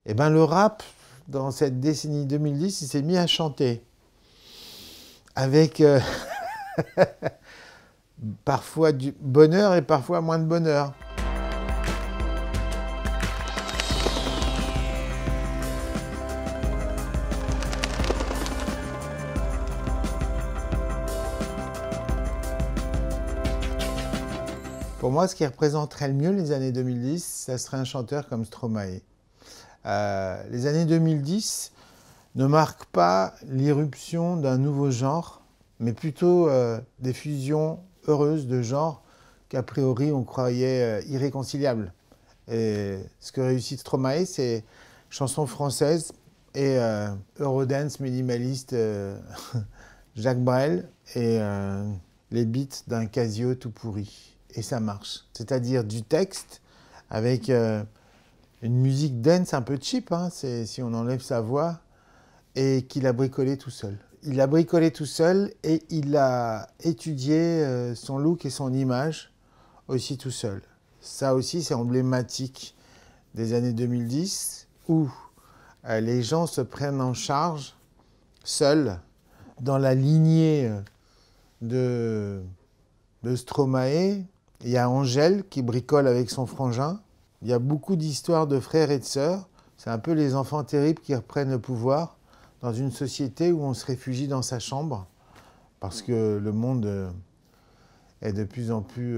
Et ben le rap, dans cette décennie 2010, il s'est mis à chanter. Avec parfois du bonheur et parfois moins de bonheur. Pour moi, ce qui représenterait le mieux les années 2010, ça serait un chanteur comme Stromae. Les années 2010 ne marquent pas l'irruption d'un nouveau genre, mais plutôt des fusions heureuses de genres qu'a priori on croyait irréconciliables. Et ce que réussit Stromae, c'est chansons françaises et Eurodance minimaliste Jacques Brel et les beats d'un Casio tout pourri. Et ça marche. C'est-à-dire du texte avec une musique dance un peu cheap, hein, si on enlève sa voix, et qu'il a bricolé tout seul. Il a bricolé tout seul et il a étudié son look et son image aussi tout seul. Ça aussi, c'est emblématique des années 2010 où les gens se prennent en charge seuls dans la lignée de Stromae. Il y a Angèle qui bricole avec son frangin. Il y a beaucoup d'histoires de frères et de sœurs. C'est un peu les enfants terribles qui reprennent le pouvoir dans une société où on se réfugie dans sa chambre parce que le monde est de plus en plus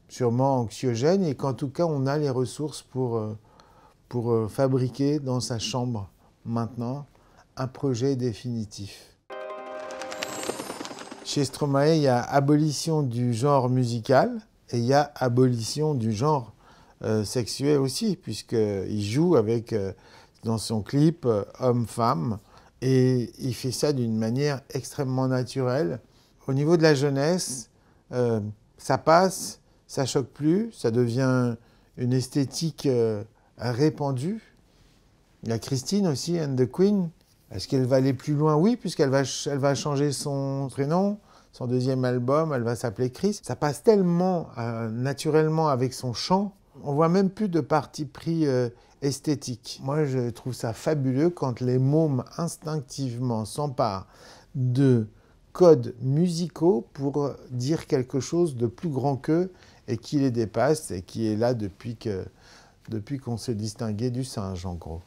sûrement anxiogène et qu'en tout cas on a les ressources pour fabriquer dans sa chambre maintenant un projet définitif. Chez Stromae, il y a abolition du genre musical et il y a abolition du genre sexuel aussi, puisqu'il joue avec, dans son clip, homme-femme, et il fait ça d'une manière extrêmement naturelle. Au niveau de la jeunesse, ça passe, ça choque plus, ça devient une esthétique répandue. Il y a Christine aussi, and the Queen. Est-ce qu'elle va aller plus loin? Oui, puisqu'elle va changer son prénom, son deuxième album, elle va s'appeler Chris. Ça passe tellement naturellement avec son chant, on voit même plus de parti pris esthétique. Moi, je trouve ça fabuleux quand les mômes instinctivement s'emparent de codes musicaux pour dire quelque chose de plus grand qu'eux et qui les dépasse et qui est là depuis qu'on s'est distingué du singe, en gros.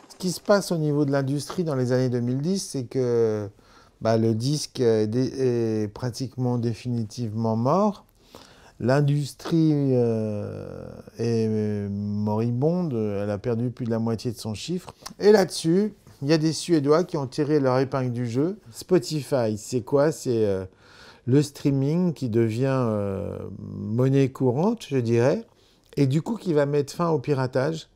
Ce qui se passe au niveau de l'industrie dans les années 2010, c'est que le disque est pratiquement définitivement mort. L'industrie est moribonde, elle a perdu plus de la moitié de son chiffre. Et là-dessus, il y a des Suédois qui ont tiré leur épingle du jeu. Spotify, c'est quoi? C'est le streaming qui devient monnaie courante, je dirais, et du coup qui va mettre fin au piratage.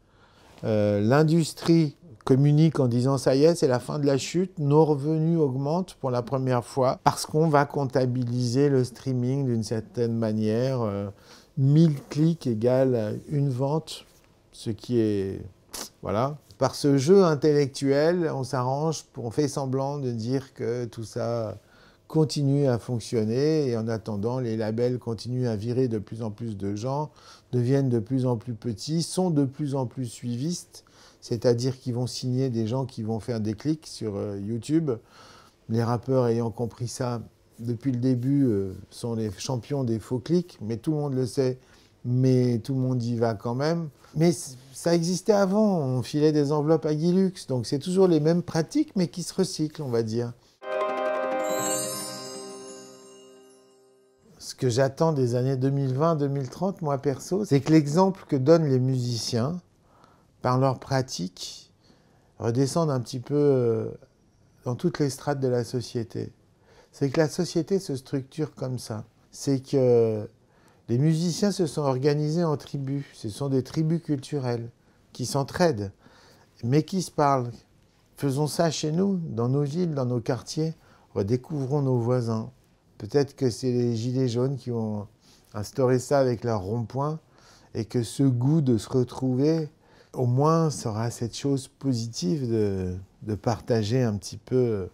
L'industrie communique en disant ça y est, c'est la fin de la chute, nos revenus augmentent pour la première fois parce qu'on va comptabiliser le streaming d'une certaine manière. 1000 clics égale une vente, ce qui est... Voilà. Par ce jeu intellectuel, on s'arrange, on fait semblant de dire que tout ça continue à fonctionner et en attendant, les labels continuent à virer de plus en plus de gens, deviennent de plus en plus petits, sont de plus en plus suivistes, c'est-à-dire qu'ils vont signer des gens qui vont faire des clics sur YouTube. Les rappeurs ayant compris ça depuis le début sont les champions des faux clics, mais tout le monde le sait, mais tout le monde y va quand même. Mais ça existait avant, on filait des enveloppes à Guilux, donc c'est toujours les mêmes pratiques, mais qui se recyclent, on va dire. Ce que j'attends des années 2020-2030, moi perso, c'est que l'exemple que donnent les musiciens, par leur pratique, redescendent un petit peu dans toutes les strates de la société. C'est que la société se structure comme ça. C'est que les musiciens se sont organisés en tribus. Ce sont des tribus culturelles qui s'entraident, mais qui se parlent. Faisons ça chez nous, dans nos villes, dans nos quartiers. Redécouvrons nos voisins. Peut-être que c'est les gilets jaunes qui ont instauré ça avec leur rond-point et que ce goût de se retrouver, au moins, sera cette chose positive de partager un petit peu,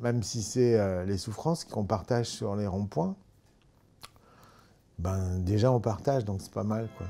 même si c'est les souffrances qu'on partage sur les ronds-points. Ben déjà on partage, donc c'est pas mal, quoi.